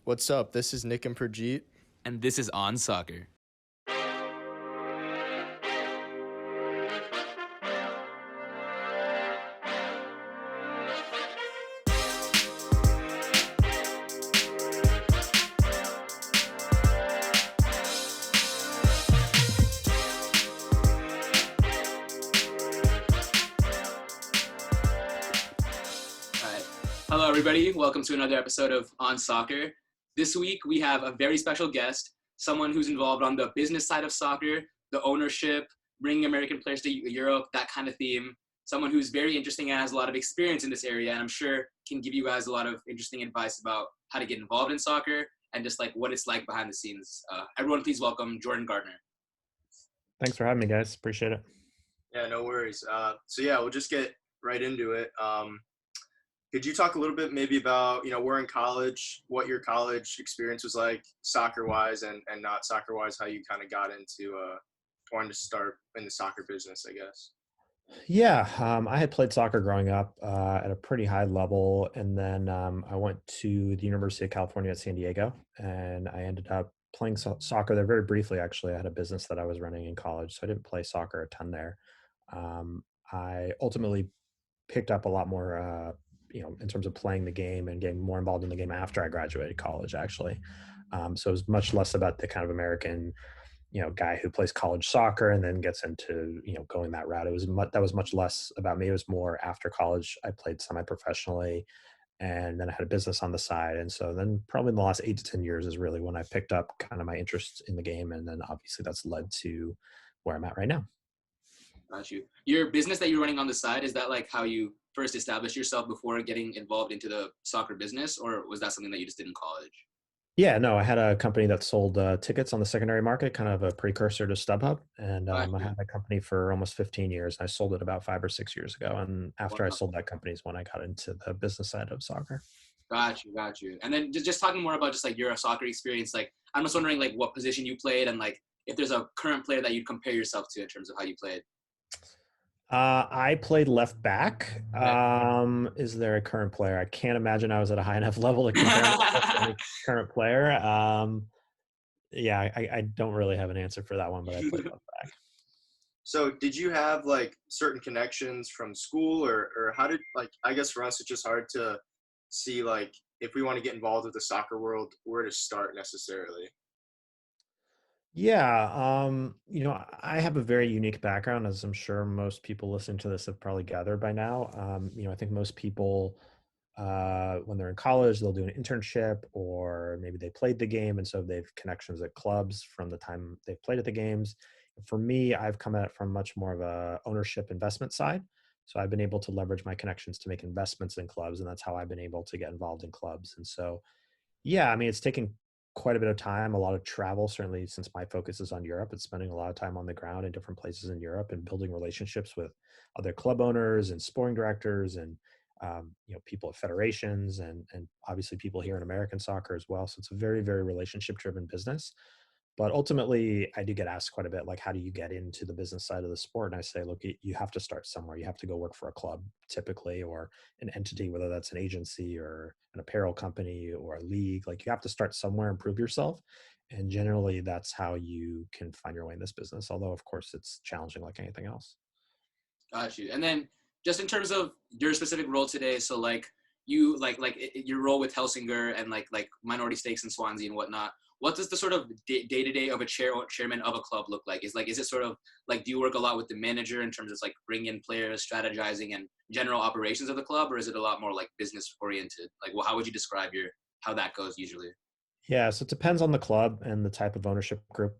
What's up? This is Nick and Prajeet. And this is On Soccer. Hello, everybody. Welcome to another episode of On Soccer. This week, we have a very special guest, someone who's involved on the business side of soccer, the ownership, bringing American players to Europe, that kind of theme. Someone who's very interesting and has a lot of experience in this area, and I'm sure can give you guys a lot of interesting advice about how to get involved in soccer and just like what it's like behind the scenes. Everyone, please welcome Jordan Gardner. Thanks for having me, guys. Appreciate it. Yeah, no worries. We'll just get right into it. Could you talk a little bit maybe about, we're in college, what your college experience was like soccer-wise and not soccer-wise, how you kind of got into wanting to start in the soccer business, I guess? Yeah, I had played soccer growing up at a pretty high level, and then I went to the University of California at San Diego, and I ended up playing soccer there very briefly, actually. I had a business that I was running in college, so I didn't play soccer a ton there. I ultimately picked up a lot more in terms of playing the game and getting more involved in the game after I graduated college, actually. So it was much less about the kind of American, guy who plays college soccer and then gets into, going that route. That was much less about me. It was more after college. I played semi-professionally, and then I had a business on the side. And so then probably in the last 8 to 10 years is really when I picked up kind of my interest in the game. And then obviously that's led to where I'm at right now. Got you. Your business that you're running on the side, is that like how you first established yourself before getting involved into the soccer business, or was that something that you just did in college? Yeah, no, I had a company that sold tickets on the secondary market, kind of a precursor to StubHub. And Got I you. had a company for almost 15 years. I sold it about 5 or 6 years ago. And after I Wow. sold that company is when I got into the business side of soccer. Got you. And then just talking more about just like your soccer experience, like I'm just wondering like what position you played and like if there's a current player that you'd compare yourself to in terms of how you played. I played left back. Okay. Is there a current player? I can't imagine I was at a high enough level to compare myself to any current player. Yeah, I don't really have an answer for that one, but I played left back. So did you have like certain connections from school or how did, like, I guess for us, it's just hard to see like if we want to get involved with the soccer world, where to start necessarily. Yeah, I have a very unique background, as I'm sure most people listening to this have probably gathered by now. I think most people, when they're in college, they'll do an internship, or maybe they played the game, and so they've connections at clubs from the time they've played at the games. For me, I've come at it from much more of a ownership investment side. So I've been able to leverage my connections to make investments in clubs, and that's how I've been able to get involved in clubs. And so yeah, I mean, it's taken quite a bit of time, a lot of travel, certainly since my focus is on Europe. It's spending a lot of time on the ground in different places in Europe and building relationships with other club owners and sporting directors and people at federations and obviously people here in American soccer as well. So it's a very, very relationship driven business. But ultimately, I do get asked quite a bit, like, how do you get into the business side of the sport? And I say, look, you have to start somewhere. You have to go work for a club typically, or an entity, whether that's an agency or an apparel company or a league. Like, you have to start somewhere and prove yourself. And generally, that's how you can find your way in this business. Although, of course, it's challenging like anything else. Got you. And then just in terms of your specific role today, so like you your role with Helsingør and like minority stakes in Swansea and whatnot. What does the sort of day to day of a chairman of a club look like? Is it sort of like, do you work a lot with the manager in terms of like bringing in players, strategizing, and general operations of the club, or is it a lot more like business oriented? Like, well, how would you describe how that goes usually? Yeah, so it depends on the club and the type of ownership group.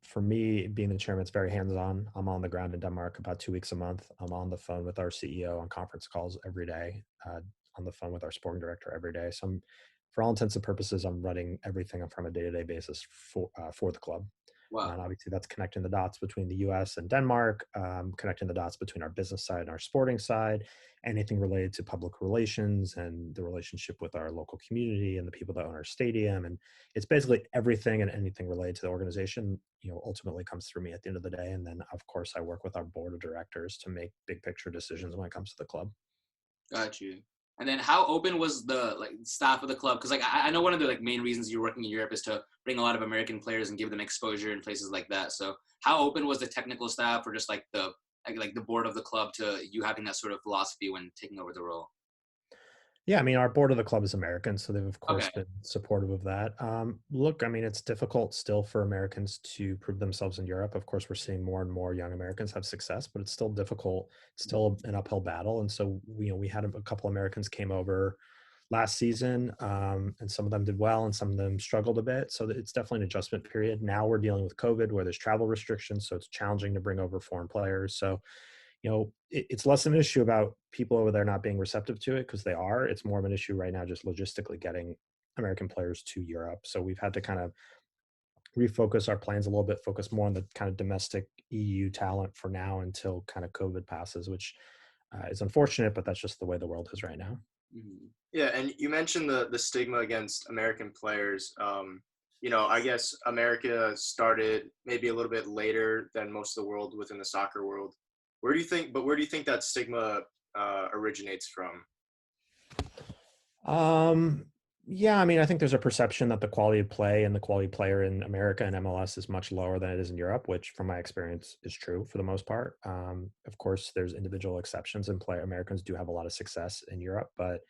For me, being the chairman, it's very hands-on. I'm on the ground in Denmark about 2 weeks a month. I'm on the phone with our CEO on conference calls every day, on the phone with our sporting director every day. So for all intents and purposes, I'm running everything from a day-to-day basis for the club. Wow. And obviously, that's connecting the dots between the U.S. and Denmark, connecting the dots between our business side and our sporting side, anything related to public relations and the relationship with our local community and the people that own our stadium. And it's basically everything and anything related to the organization, ultimately comes through me at the end of the day. And then, of course, I work with our board of directors to make big picture decisions when it comes to the club. Got you. And then how open was the staff of the club? Because I know one of the main reasons you're working in Europe is to bring a lot of American players and give them exposure in places like that. So how open was the technical staff or just the board of the club to you having that sort of philosophy when taking over the role? Yeah, I mean, our board of the club is American, so they've of Okay. course been supportive of that. Look, I mean, it's difficult still for Americans to prove themselves in Europe. Of course, we're seeing more and more young Americans have success, but it's still difficult. It's still an uphill battle. And so, we had a couple Americans came over last season, and some of them did well, and some of them struggled a bit. So it's definitely an adjustment period. Now we're dealing with COVID, where there's travel restrictions, so it's challenging to bring over foreign players. So it's less an issue about people over there not being receptive to it because they are. It's more of an issue right now just logistically getting American players to Europe. So we've had to kind of refocus our plans a little bit, focus more on the kind of domestic EU talent for now until kind of COVID passes, which is unfortunate, but that's just the way the world is right now. Mhm. Yeah, and you mentioned the stigma against American players. I guess America started maybe a little bit later than most of the world within the soccer world. Where do you think that stigma originates from? Um, yeah, I mean, I think there's a perception that the quality of play and the quality player in America and MLS is much lower than it is in Europe, which from my experience is true for the most part. Of course, there's individual exceptions and play Americans do have a lot of success in Europe, but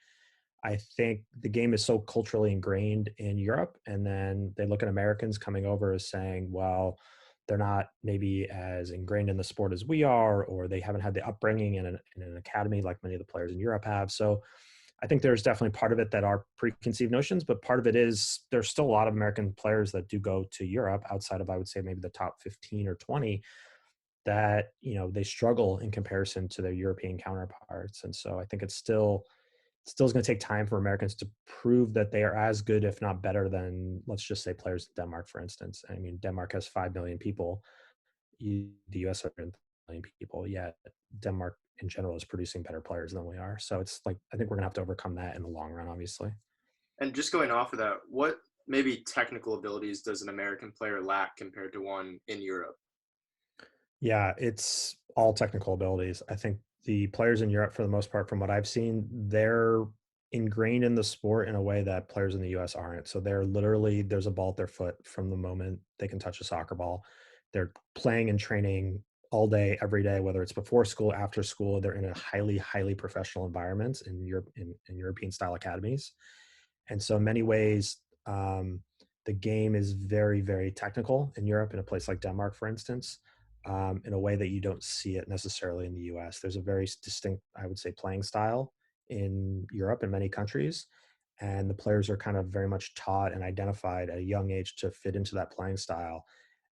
I think the game is so culturally ingrained in Europe. And then they look at Americans coming over as saying, well, they're not maybe as ingrained in the sport as we are, or they haven't had the upbringing in an academy like many of the players in Europe have. So I think there's definitely part of it that are preconceived notions, but part of it is there's still a lot of American players that do go to Europe outside of, I would say, maybe the top 15 or 20 that, they struggle in comparison to their European counterparts. And so I think it's still going to take time for Americans to prove that they are as good, if not better than, let's just say, players in Denmark, for instance. I mean, Denmark has 5 million people. The US has 100 million people, yet Denmark in general is producing better players than we are. So it's like, I think we're going to have to overcome that in the long run, obviously. And just going off of that, what maybe technical abilities does an American player lack compared to one in Europe? Yeah, it's all technical abilities. I think the players in Europe, for the most part, from what I've seen, they're ingrained in the sport in a way that players in the US aren't. So they're literally, there's a ball at their foot from the moment they can touch a soccer ball. They're playing and training all day, every day, whether it's before school, after school. They're in a highly, highly professional environments in Europe, in European style academies. And so in many ways, the game is very, very technical in Europe, in a place like Denmark, for instance, in a way that you don't see it necessarily in the US. There's a very distinct, I would say, playing style in Europe in many countries. And the players are kind of very much taught and identified at a young age to fit into that playing style.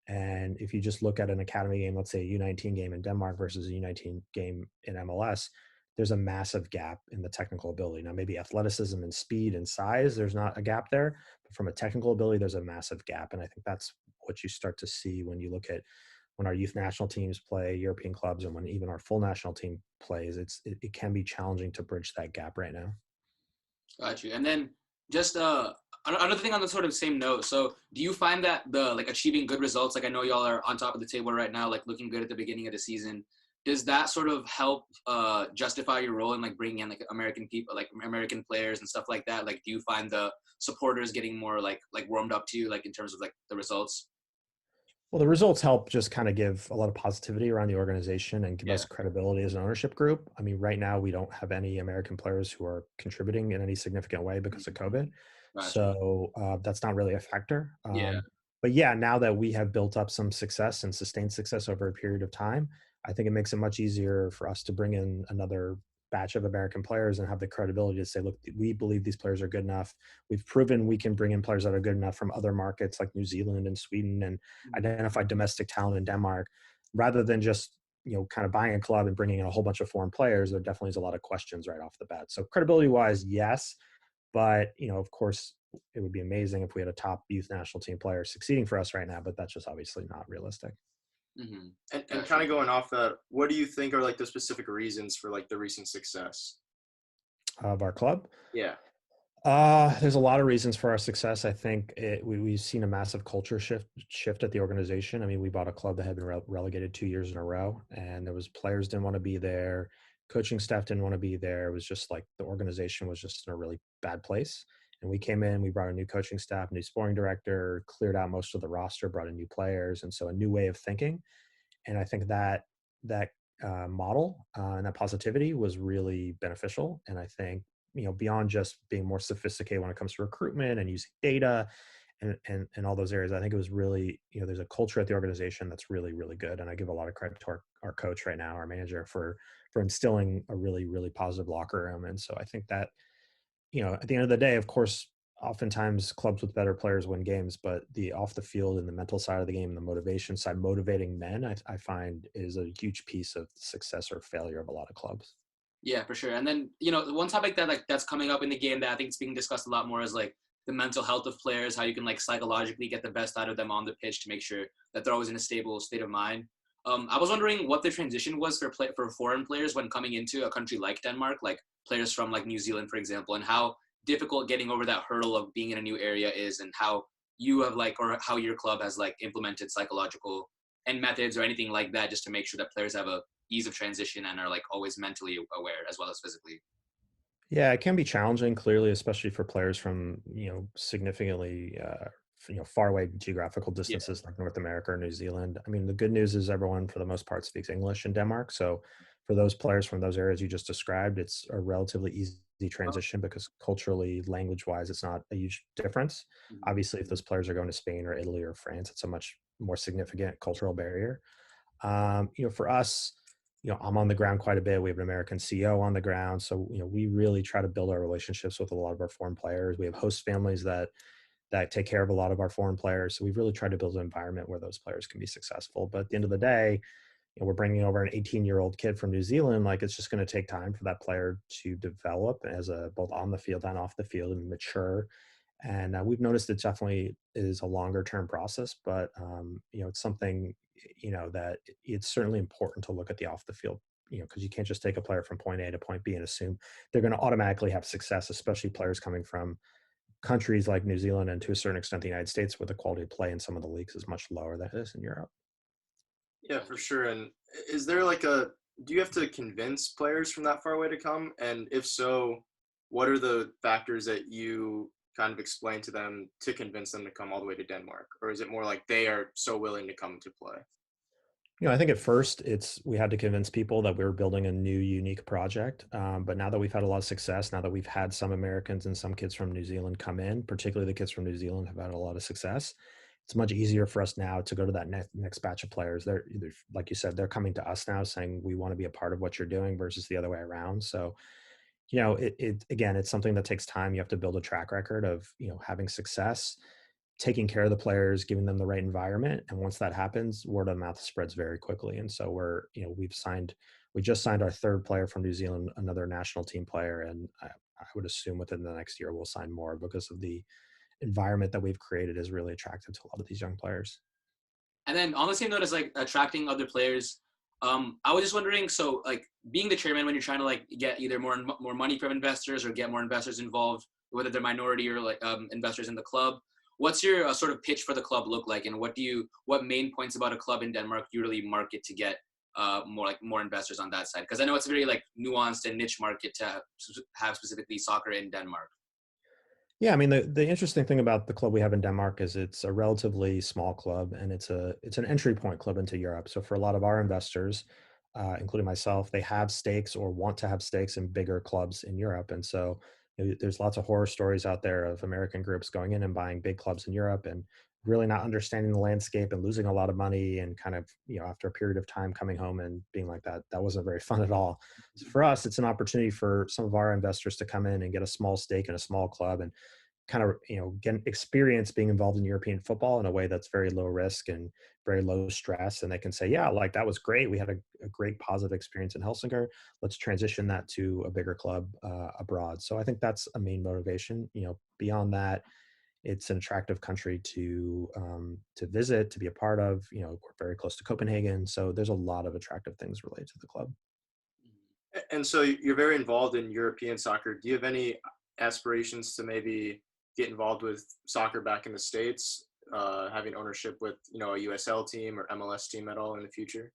And if you just look at an academy game, let's say a U19 game in Denmark versus a U19 game in MLS, there's a massive gap in the technical ability. Now, maybe athleticism and speed and size, there's not a gap there, but from a technical ability, there's a massive gap. And I think that's what you start to see when you look at when our youth national teams play European clubs and when even our full national team plays, it can be challenging to bridge that gap right now. Got you. And then just another thing on the sort of same note. So do you find that the achieving good results, I know y'all are on top of the table right now, looking good at the beginning of the season. Does that sort of help justify your role in bringing in American people, American players and stuff like that? Do you find the supporters getting more warmed up to you, in terms of the results? Well, the results help just kind of give a lot of positivity around the organization and give Yeah. us credibility as an ownership group. I mean, right now we don't have any American players who are contributing in any significant way because of COVID. Gotcha. So that's not really a factor. Yeah. But yeah, now that we have built up some success and sustained success over a period of time, I think it makes it much easier for us to bring in another batch of American players and have the credibility to say, look, we believe these players are good enough. We've proven we can bring in players that are good enough from other markets like New Zealand and Sweden and identify domestic talent in Denmark, rather than just, kind of buying a club and bringing in a whole bunch of foreign players. There definitely is a lot of questions right off the bat. So credibility wise, yes. But, of course, it would be amazing if we had a top youth national team player succeeding for us right now, but that's just obviously not realistic. Mm-hmm. And kind of going off that, what do you think are the specific reasons for the recent success Of our club? Yeah. There's a lot of reasons for our success. I think we've seen a massive culture shift at the organization. I mean, we bought a club that had been relegated 2 years in a row, and there was players didn't want to be there. coaching staff didn't want to be there. It was just like the organization was just in a really bad place. And we came in, we brought a new coaching staff, new sporting director, cleared out most of the roster, brought in new players, and so a new way of thinking. And I think that model and that positivity was really beneficial. And I think, beyond just being more sophisticated when it comes to recruitment and using data and all those areas, I think it was really, there's a culture at the organization that's really, really good. And I give a lot of credit to our coach right now, our manager, for instilling a really, really positive locker room. And so I think that, at the end of the day, of course, oftentimes clubs with better players win games, but the off the field and the mental side of the game and the motivation side, motivating men, I find is a huge piece of the success or failure of a lot of clubs. Yeah, for sure. And then, one topic that that's coming up in the game that I think is being discussed a lot more is like the mental health of players, how you can like psychologically get the best out of them on the pitch to make sure that they're always in a stable state of mind. I was wondering what the transition was for foreign players when coming into a country like Denmark, like players from like New Zealand, for example, and how difficult getting over that hurdle of being in a new area is, and how you have or how your club has like implemented psychological and methods or anything like that just to make sure that players have a ease of transition and are like always mentally aware as well as physically. Yeah, it can be challenging, clearly, especially for players from, significantly, far away geographical Yeah. distances like North America or New Zealand. I mean, the good news is everyone, for the most part, speaks English in Denmark. So for those players from those areas you just described, it's a relatively easy transition because culturally, language-wise, it's not a huge difference. Obviously, if those players are going to Spain or Italy or France, it's a much more significant cultural barrier. For us, I'm on the ground quite a bit. We have an American CEO on the ground. So, we really try to build our relationships with a lot of our foreign players. We have host families that take care of a lot of our foreign players. So we've really tried to build an environment where those players can be successful. But at the end of the day, we're bringing over an 18-year-old kid from New Zealand. Like, it's just going to take time for that player to develop as both on the field and off the field and mature. And we've noticed it definitely is a longer term process, but it's something, that it's certainly important to look at the off the field, because you can't just take a player from point A to point B and assume they're going to automatically have success, especially players coming from countries like New Zealand and to a certain extent the United States, where the quality of play in some of the leagues is much lower than it is in Europe. Yeah, for sure. And is there do you have to convince players from that far away to come? And if so, what are the factors that you kind of explain to them to convince them to come all the way to Denmark? Or is it more like they are so willing to come to play? I think at first we had to convince people that we were building a new, unique project. But now that we've had a lot of success, now that we've had some Americans and some kids from New Zealand come in, particularly the kids from New Zealand have had a lot of success. It's much easier for us now to go to that next batch of players. They're either, like you said, they're coming to us now saying we want to be a part of what you're doing versus the other way around. So, again, it's something that takes time. You have to build a track record of, having success, taking care of the players, giving them the right environment. And once that happens, word of mouth spreads very quickly. And so we just signed our third player from New Zealand, another national team player. And I would assume within the next year, we'll sign more because of the environment that we've created is really attractive to a lot of these young players. And then on the same note as like attracting other players, I was just wondering, so like being the chairman when you're trying to like get either more money from investors or get more investors involved, whether they're minority or like investors in the club, what's your sort of pitch for the club look like, and what main points about a club in Denmark you really market to get more investors on that side? Because I know it's a very like nuanced and niche market to have specifically soccer in Denmark. Yeah, I mean, the interesting thing about the club we have in Denmark is it's a relatively small club, and it's an entry point club into Europe. So for a lot of our investors, including myself, they have stakes or want to have stakes in bigger clubs in Europe. And so there's lots of horror stories out there of American groups going in and buying big clubs in Europe and really not understanding the landscape and losing a lot of money, and kind of, after a period of time coming home and being like that wasn't very fun at all. So for us, it's an opportunity for some of our investors to come in and get a small stake in a small club and kind of, get experience being involved in European football in a way that's very low risk and very low stress. And they can say, yeah, like that was great. We had a great positive experience in Helsingør. Let's transition that to a bigger club abroad. So I think that's a main motivation. Beyond that, it's an attractive country to visit, to be a part of. We're very close to Copenhagen. So there's a lot of attractive things related to the club. And so you're very involved in European soccer. Do you have any aspirations to maybe get involved with soccer back in the States, having ownership with, a USL team or MLS team at all in the future?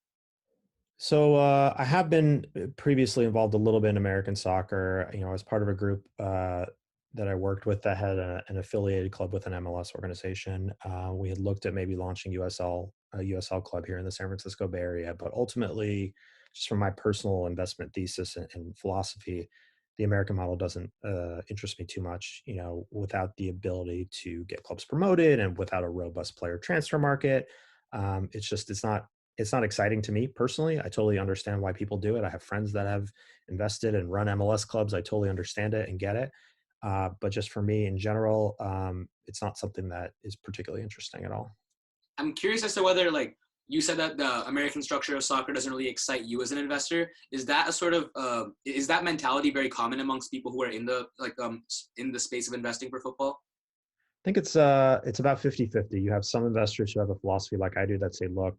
So I have been previously involved a little bit in American soccer. I was part of a group that I worked with that had an affiliated club with an MLS organization. We had looked at maybe launching a USL club here in the San Francisco Bay Area, but ultimately, just from my personal investment thesis and philosophy, the American model doesn't interest me too much. Without the ability to get clubs promoted and without a robust player transfer market, it's not exciting to me personally. I totally understand why people do it. I have friends that have invested and run MLS clubs. I totally understand it and get it. But just for me in general, it's not something that is particularly interesting at all. I'm curious as to whether, like, you said that the American structure of soccer doesn't really excite you as an investor. Is that a sort of is that mentality very common amongst people who are in the space of investing for football? I think it's about 50-50. You have some investors who have a philosophy like I do that say, look,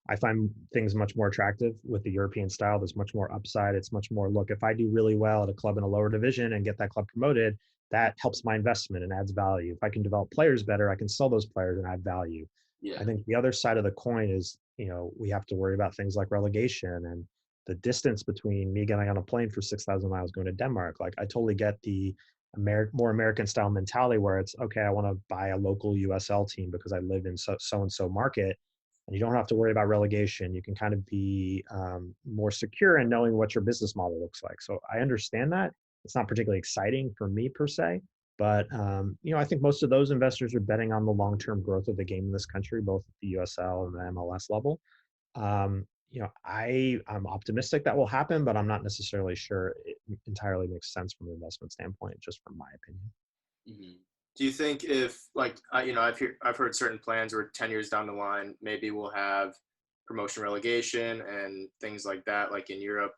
I find things much more attractive with the European style. There's much more upside. It's much more, look, if I do really well at a club in a lower division and get that club promoted, that helps my investment and adds value. If I can develop players better, I can sell those players and add value. Yeah. I think the other side of the coin is, we have to worry about things like relegation and the distance between me getting on a plane for 6,000 miles going to Denmark. Like, I totally get the more American style mentality where it's okay. I want to buy a local USL team because I live in so and so market, and you don't have to worry about relegation. You can kind of be more secure in knowing what your business model looks like. So I understand that it's not particularly exciting for me per se, but I think most of those investors are betting on the long-term growth of the game in this country, both at the USL and the MLS level. I'm optimistic that will happen, but I'm not necessarily sure it entirely makes sense from an investment standpoint, just from my opinion. Mm-hmm. Do you think if I've heard certain plans where 10 years down the line maybe we'll have promotion relegation and things like that, like in Europe.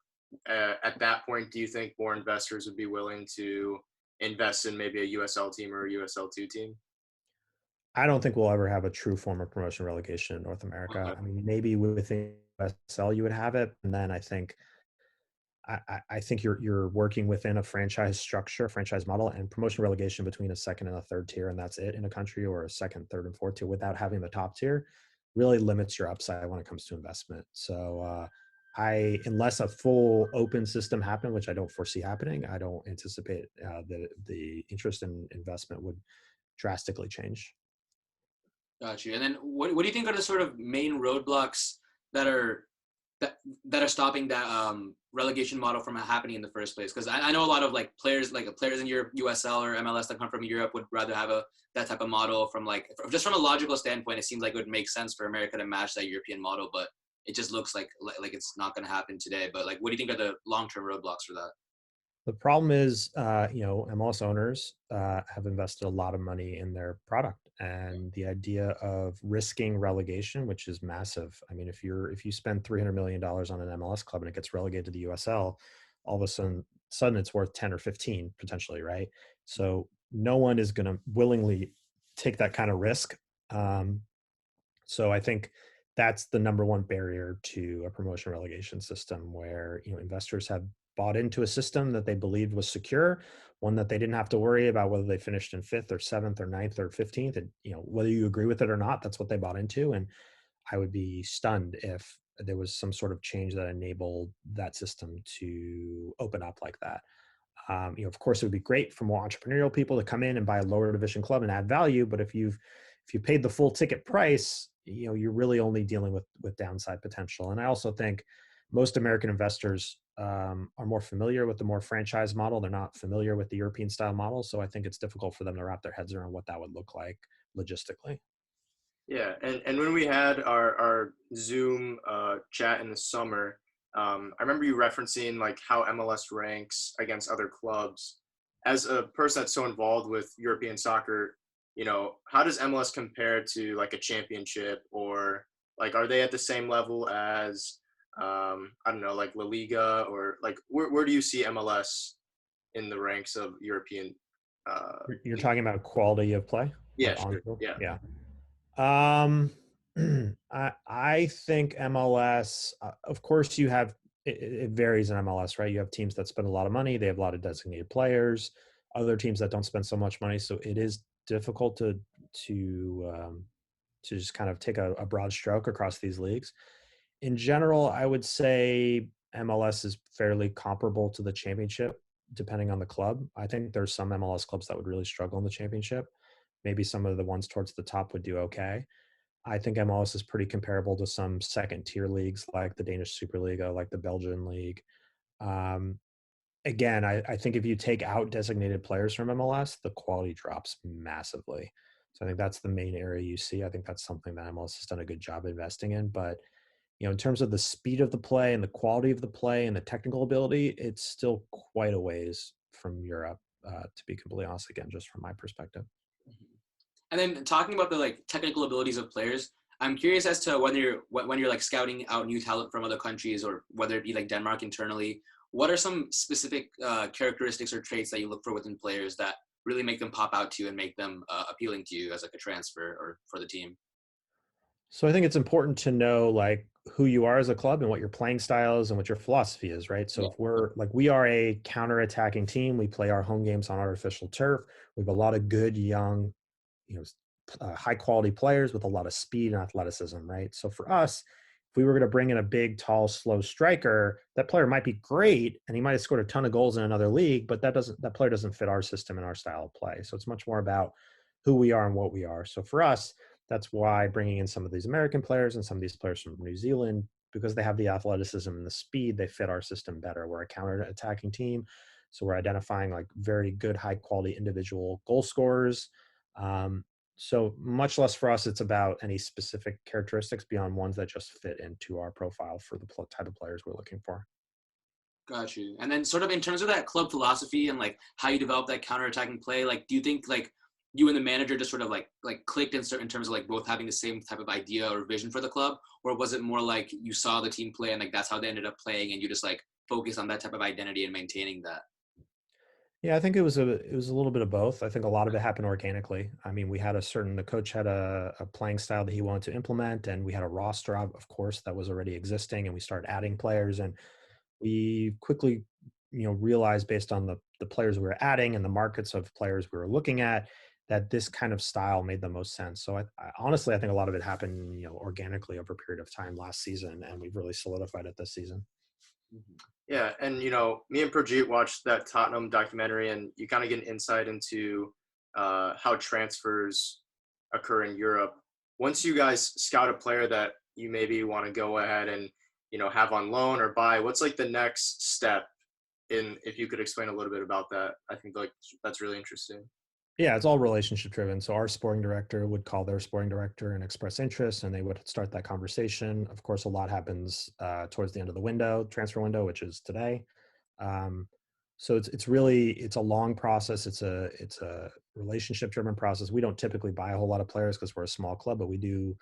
At that point, do you think more investors would be willing to invest in maybe a USL team or a USL2 team? I don't think we'll ever have a true form of promotion relegation in North America. Okay. I mean, maybe within USL you would have it, and then I think you're working within a franchise structure, franchise model, and promotion relegation between a second and a third tier, and that's it in a country, or a second, third, and fourth tier without having the top tier, really limits your upside when it comes to investment. So unless a full open system happened, which I don't foresee happening, I don't anticipate that the interest in investment would drastically change. Got you. And then what do you think are the sort of main roadblocks that are that are stopping that relegation model from happening in the first place? Because I know a lot of players in Europe, USL or MLS that come from Europe would rather have that type of model just from a logical standpoint. It seems like it would make sense for America to match that European model, but it just looks like it's not going to happen today. But what do you think are the long-term roadblocks for that? The problem is, MLS owners have invested a lot of money in their product, and the idea of risking relegation, which is massive. I mean, if you spend $300 million on an MLS club and it gets relegated to the USL, all of a sudden it's worth 10 or 15 potentially, right? So no one is going to willingly take that kind of risk. So I think that's the number one barrier to a promotion relegation system, where investors have bought into a system that they believed was secure, one that they didn't have to worry about whether they finished in fifth or seventh or ninth or 15th. And whether you agree with it or not, that's what they bought into. And I would be stunned if there was some sort of change that enabled that system to open up like that. Of course, it would be great for more entrepreneurial people to come in and buy a lower division club and add value. But if you paid the full ticket price, you're really only dealing with downside potential. And I also think most American investors are more familiar with the more franchise model. They're not familiar with the European style model. So I think it's difficult for them to wrap their heads around what that would look like logistically. Yeah, and when we had our Zoom chat in the summer, I remember you referencing like how MLS ranks against other clubs. As a person that's so involved with European soccer, how does MLS compare to like a championship, or like are they at the same level as I don't know, like La Liga, or like where do you see MLS in the ranks of European You're league? talking about quality of play, Yeah, like on sure. field? Yeah. Yeah. Um, I think MLS, of course, it varies in MLS, right? You have teams that spend a lot of money, they have a lot of designated players, other teams that don't spend so much money. So it is difficult to just kind of take a broad stroke across these leagues. In general, I would say MLS is fairly comparable to the championship, depending on the club. I think there's some MLS clubs that would really struggle in the championship. Maybe some of the ones towards the top would do okay. I think MLS is pretty comparable to some second tier leagues like the Danish Superliga, like the Belgian league. Um, Again, I think if you take out designated players from MLS, the quality drops massively. So I think that's the main area you see. I think that's something that MLS has done a good job investing in. But in terms of the speed of the play and the quality of the play and the technical ability, it's still quite a ways from Europe, to be completely honest, again, just from my perspective. And then talking about the like technical abilities of players, I'm curious as to whether when you're like scouting out new talent from other countries or whether it be like Denmark internally, what are some specific characteristics or traits that you look for within players that really make them pop out to you and make them appealing to you as like a transfer or for the team? So I think it's important to know like who you are as a club and what your playing style is and what your philosophy is, right? So Yeah. if we're like we are a counter-attacking team, we play our home games on artificial turf. We have a lot of good young, you know, high quality players with a lot of speed and athleticism, right? So for us, if we were going to bring in a big, tall, slow striker, that player might be great and he might have scored a ton of goals in another league, but that player doesn't fit our system and our style of play. So it's much more about who we are and what we are. So for us, that's why bringing in some of these American players and some of these players from New Zealand, because they have the athleticism and the speed, they fit our system better. We're a counter-attacking team, so we're identifying like very good, high-quality individual goal scorers. So much less for us, it's about any specific characteristics beyond ones that just fit into our profile for the type of players we're looking for. Got you. And then sort of in terms of that club philosophy and like how you develop that counterattacking play, like do you think like you and the manager just sort of like clicked in certain terms of like both having the same type of idea or vision for the club? Or was it more like you saw the team play and like that's how they ended up playing and you just like focus on that type of identity and maintaining that? Yeah, I think it was a little bit of both. I think a lot of it happened organically. I mean, the coach had a playing style that he wanted to implement, and we had a roster of course that was already existing, and we started adding players, and we quickly, realized based on the players we were adding and the markets of players we were looking at that this kind of style made the most sense. So I honestly, I think a lot of it happened, organically over a period of time last season, and we've really solidified it this season. Yeah, and me and Prajit watched that Tottenham documentary, and you kind of get an insight into how transfers occur in Europe. Once you guys scout a player that you maybe want to go ahead and have on loan or buy, what's like the next step? In if you could explain a little bit about that, I think like that's really interesting. Yeah, it's all relationship driven. So our sporting director would call their sporting director and express interest, and they would start that conversation. Of course, a lot happens towards the end of the transfer window, which is today. Um, so it's a long process. It's a relationship driven process. We don't typically buy a whole lot of players because we're a small club, but we do.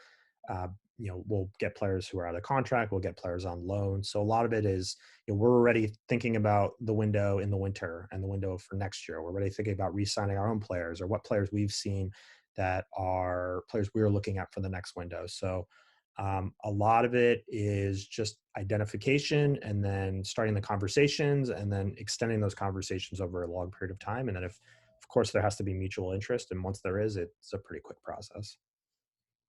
Uh, we'll get players who are out of contract. We'll get players on loan. So a lot of it is, we're already thinking about the window in the winter and the window for next year. We're already thinking about re-signing our own players or what players we've seen that are players we're looking at for the next window. So a lot of it is just identification and then starting the conversations and then extending those conversations over a long period of time. And then of course, there has to be mutual interest. And once there is, it's a pretty quick process.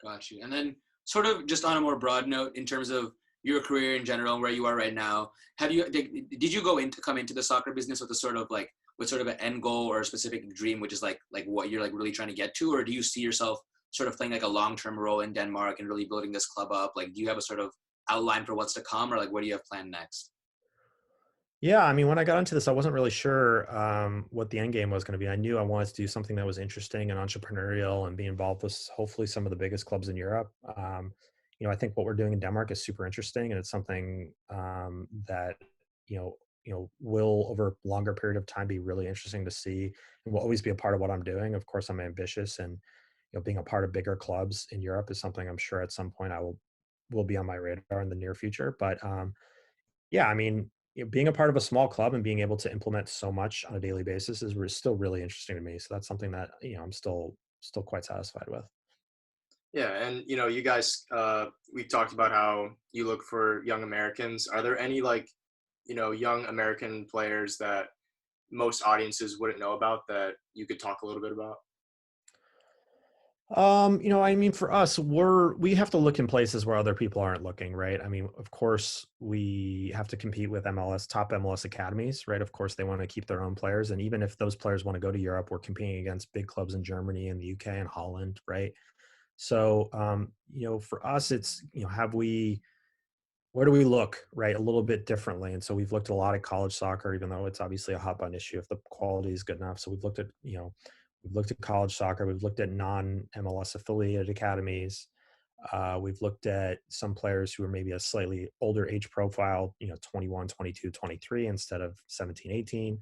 Got you. And then sort of just on a more broad note in terms of your career in general and where you are right now, did you come into the soccer business with a sort of like with sort of an end goal or a specific dream, which is like what you're like really trying to get to, or do you see yourself sort of playing like a long-term role in Denmark and really building this club up? Like, do you have a sort of outline for what's to come, or like what do you have planned next? Yeah, I mean, when I got into this, I wasn't really sure what the end game was going to be. I knew I wanted to do something that was interesting and entrepreneurial and be involved with hopefully some of the biggest clubs in Europe. I think what we're doing in Denmark is super interesting, and it's something that will over a longer period of time be really interesting to see, and will always be a part of what I'm doing. Of course, I'm ambitious, and being a part of bigger clubs in Europe is something I'm sure at some point I will be on my radar in the near future. But yeah, I mean, being a part of a small club and being able to implement so much on a daily basis is still really interesting to me. So that's something that I'm still quite satisfied with. Yeah, and you guys, we talked about how you look for young Americans. Are there any like young American players that most audiences wouldn't know about that you could talk a little bit about? I mean, for us, we have to look in places where other people aren't looking, right? I mean, of course, we have to compete with top MLS academies, right? Of course, they want to keep their own players, and even if those players want to go to Europe, we're competing against big clubs in Germany and the UK and Holland, right? So, for us, it's where do we look, right? A little bit differently, and so we've looked at a lot of college soccer, even though it's obviously a hot button issue if the quality is good enough. So we've looked at college soccer, we've looked at non-MLS affiliated academies. We've looked at some players who are maybe a slightly older age profile, 21, 22, 23 instead of 17, 18.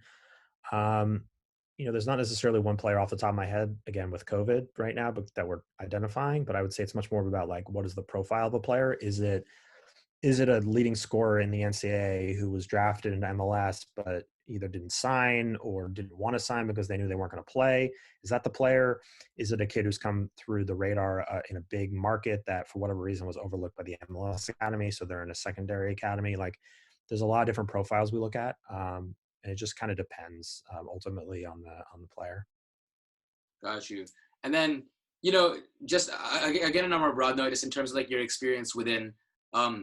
Um, there's not necessarily one player off the top of my head, again, with COVID right now, but that we're identifying. But I would say it's much more about like, what is the profile of a player? Is it a leading scorer in the NCAA who was drafted into MLS but either didn't sign or didn't want to sign because they knew they weren't going to play? Is that the player? Is it a kid who's come through the radar in a big market that for whatever reason was overlooked by the MLS academy, so they're in a secondary academy? Like, there's a lot of different profiles we look at, and it just kind of depends ultimately on the player. Got you. And then, just again, on a more broad note, just in terms of like your experience within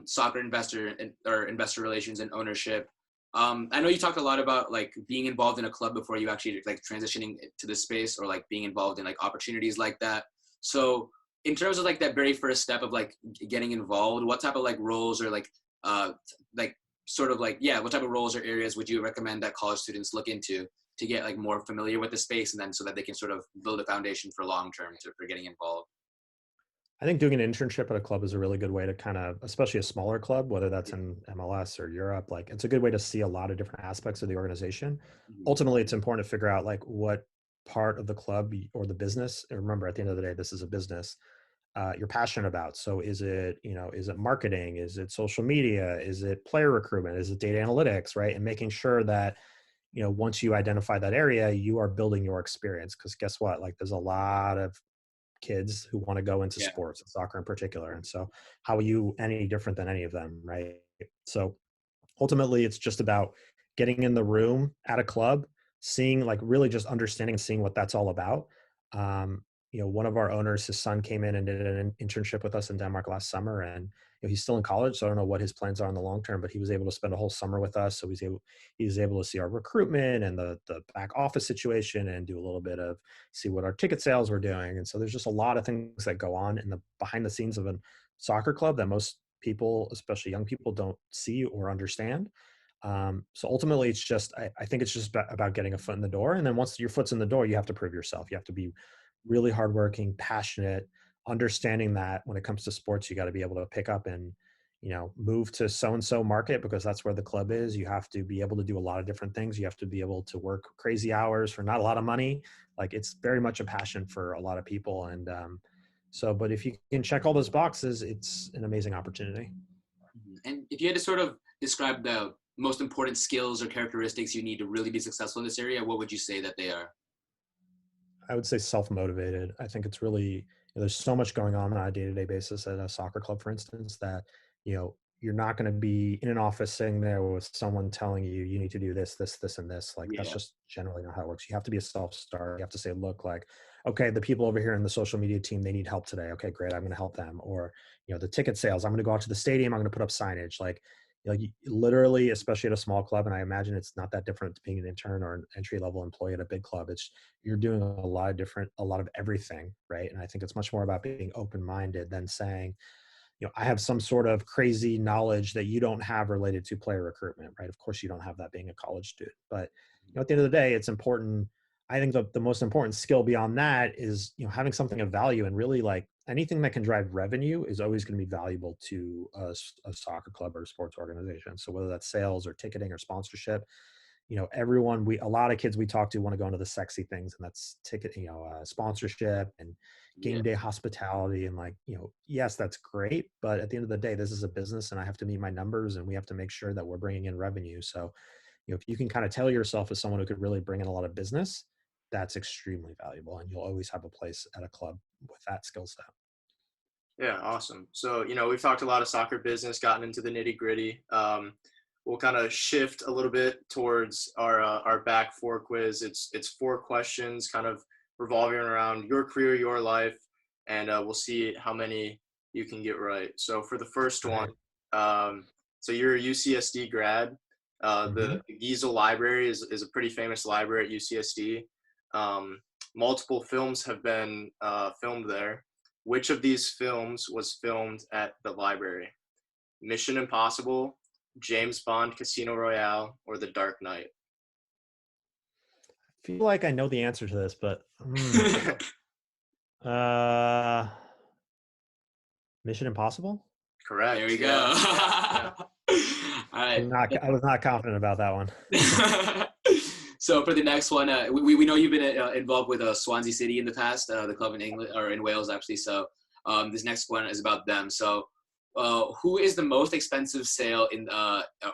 soccer or investor relations and ownership. I know you talked a lot about like being involved in a club before you actually like transitioning to the space or like being involved in like opportunities like that. So in terms of like that very first step of like getting involved, what type of like roles or uh like sort of like, yeah, what type of roles or areas would you recommend that college students look into to get like more familiar with the space and then so that they can sort of build a foundation for long term for getting involved? I think doing an internship at a club is a really good way to kind of, especially a smaller club, whether that's Yeah. in MLS or Europe, like it's a good way to see a lot of different aspects of the organization. Mhm. Ultimately, it's important to figure out like what part of the club or the business, and remember at the end of the day, this is a business, you're passionate about. So is it marketing? Is it social media? Is it player recruitment? Is it data analytics, right? And making sure that, once you identify that area, you are building your experience. Because guess what? Like there's a lot of kids who want to go into Yeah. sports, soccer in particular. And so, how are you any different than any of them, right? So, ultimately, it's just about getting in the room at a club, seeing, like, really just understanding and seeing what that's all about. Um, one of our owners, his son came in and did an internship with us in Denmark last summer, and he's still in college, so I don't know what his plans are in the long term. But he was able to spend a whole summer with us, so he was able to see our recruitment and the back office situation, and do a little bit of see what our ticket sales were doing. And so there's just a lot of things that go on in the behind the scenes of a soccer club that most people, especially young people, don't see or understand. So ultimately, I think it's just about getting a foot in the door. And then once your foot's in the door, you have to prove yourself. You have to be really hardworking, passionate, understanding that when it comes to sports, you got to be able to pick up and, move to so-and-so market because that's where the club is. You have to be able to do a lot of different things. You have to be able to work crazy hours for not a lot of money. Like it's very much a passion for a lot of people. And but if you can check all those boxes, it's an amazing opportunity. Mhm. And if you had to sort of describe the most important skills or characteristics you need to really be successful in this area, what would you say that they are? I would say self-motivated. I think it's really, there's so much going on a day-to-day basis at a soccer club, for instance, that, you're not going to be in an office sitting there with someone telling you, you need to do this, this, this, and this. Like, that's Yeah. just generally not how it works. You have to be a self-starter. You have to say, look, like, okay, the people over here in the social media team, they need help today. Okay, great. I'm going to help them. Or, the ticket sales, I'm going to go out to the stadium. I'm going to put up signage. Like literally, especially at a small club, and I imagine it's not that different to being an intern or an entry level employee at a big club. It's You're doing a lot of everything, right? And I think it's much more about being open minded than saying, I have some sort of crazy knowledge that you don't have related to player recruitment, right? Of course, you don't have that being a college student, but at the end of the day, it's important. I think the most important skill beyond that is, having something of value, and really like anything that can drive revenue is always going to be valuable to a soccer club or a sports organization. So whether that's sales or ticketing or sponsorship, a lot of kids we talk to want to go into the sexy things, and that's sponsorship and Yeah. game day hospitality. And like, yes, that's great, but at the end of the day, this is a business and I have to meet my numbers and we have to make sure that we're bringing in revenue. So, if you can kind of tell yourself as someone who could really bring in a lot of business, that's extremely valuable, and you'll always have a place at a club with that skill set. Yeah, awesome. So, we've talked a lot of soccer business, gotten into the nitty gritty. We'll kind of shift a little bit towards our back four quiz. It's 4 questions, kind of revolving around your career, your life. and we'll see how many you can get right. So for the first All one, so you're a UCSD grad. The Giesel Library is a pretty famous library at UCSD. Multiple films have been filmed there. Which of these films was filmed at the library? Mission Impossible, James Bond Casino Royale, or The Dark Knight? I feel like I know the answer to this, but Mission Impossible? Correct. There we go. Yeah. All right. I was not confident about that one. So for the next one, we know you've been involved with Swansea City in the past, the club in England or in Wales actually. So this next one is about them. So who is the most expensive sale in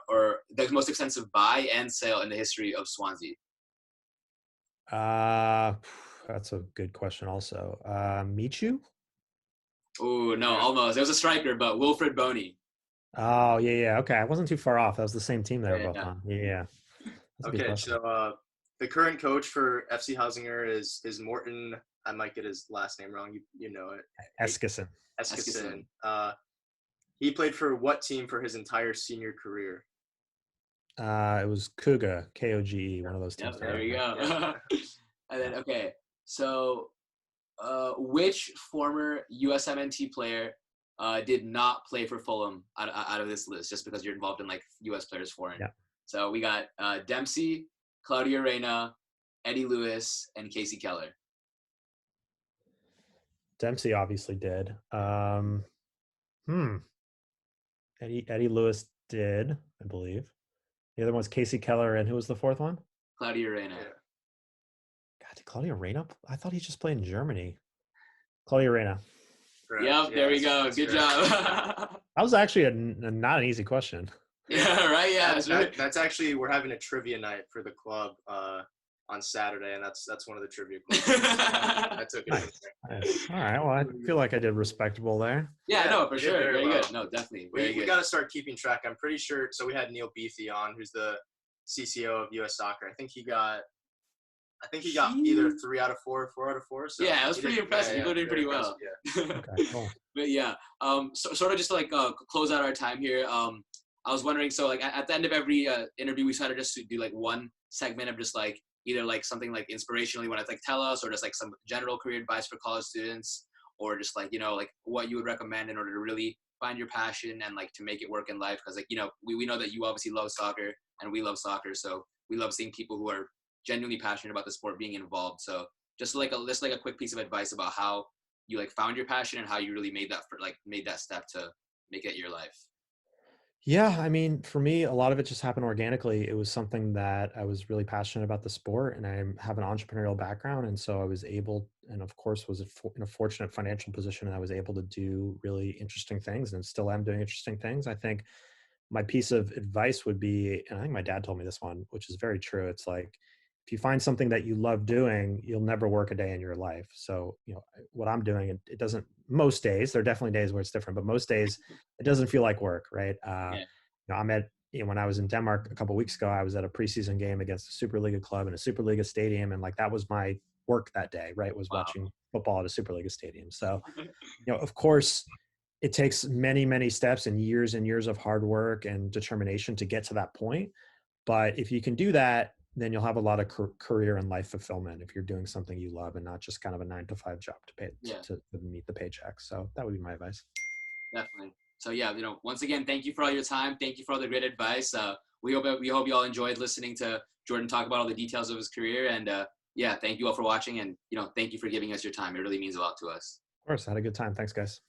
or the most expensive buy and sale in the history of Swansea? That's a good question. Also, Michu. Oh no, almost. It was a striker, but Wilfred Boney. Oh yeah. Okay, I wasn't too far off. That was the same team they were both Yeah. on. Yeah. That's a good Okay, question. so the current coach for FC Helsingør is Morten. I might get his last name wrong. You know it. Eskison. Eskison. He played for what team for his entire senior career? It was Kuga, Koge, one of those teams. Yep, there you go. Yeah. And then okay, so which former USMNT player did not play for Fulham out of this list, just because you're involved in like US players foreign? Yeah. So we got Dempsey, Claudio Reyna, Eddie Lewis, and Casey Keller. Dempsey obviously did. Eddie Lewis did, I believe. The other one was Casey Keller, and who was the fourth one? Claudio Reyna. Yeah. God, did Claudio Reyna? I thought he just played in Germany. Claudio Reyna. Correct. Yep, Yeah, there we go. that's Good correct. job. That was actually not an easy question. Yeah, right. Yeah, That's actually, we're having a trivia night for the club on Saturday, and that's one of the trivia questions. I took it. Nice. All right. Well, I feel like I did respectable there. Yeah, no, for you did sure. very Very well. good. No, definitely. Very We good. got to start keeping track. I'm pretty sure. So we had Neil Beathy on, who's the CCO of US Soccer. I think he got either 3 out of 4 or 4 out of 4. So Yeah, it was pretty impressive. Yeah, People did pretty very well. impressive, Okay, cool. But yeah, so, sort of just to like close out our time here. I was wondering, so like at the end of every interview, we try to just do like one segment of just like either like something like inspirational you want to like tell us, or just like some general career advice for college students, or just like, you know, like what you would recommend in order to really find your passion and like to make it work in life. Because like, you know, we know that you obviously love soccer and we love soccer, so we love seeing people who are genuinely passionate about the sport being involved. So just like a quick piece of advice about how you like found your passion and how you really made that step to make it your life. Yeah, I mean, for me, a lot of it just happened organically. It was something that I was really passionate about the sport, and I have an entrepreneurial background, and so I was able, and of course, was in a fortunate financial position, and I was able to do really interesting things, and still am doing interesting things. I think my piece of advice would be, and I think my dad told me this one, which is very true. It's like, if you find something that you love doing, you'll never work a day in your life. So, you know, what I'm doing, it doesn't, most days, there are definitely days where it's different, but most days it doesn't feel like work, right? Yeah. You know, when I was in Denmark a couple of weeks ago, I was at a preseason game against a Superliga club in a Superliga stadium. And like, that was my work that day, right? Was watching football at a Superliga stadium. So, you know, of course, it takes many, many steps and years of hard work and determination to get to that point. But if you can do that, then you'll have a lot of career and life fulfillment if you're doing something you love and not just kind of a 9-to-5 job to meet the paycheck. So that would be my advice. Definitely. So yeah, you know, once again, thank you for all your time. Thank you for all the great advice. We hope you all enjoyed listening to Jordan talk about all the details of his career. And yeah, thank you all for watching. And, you know, thank you for giving us your time. It really means a lot to us. Of course. I had a good time. Thanks, guys.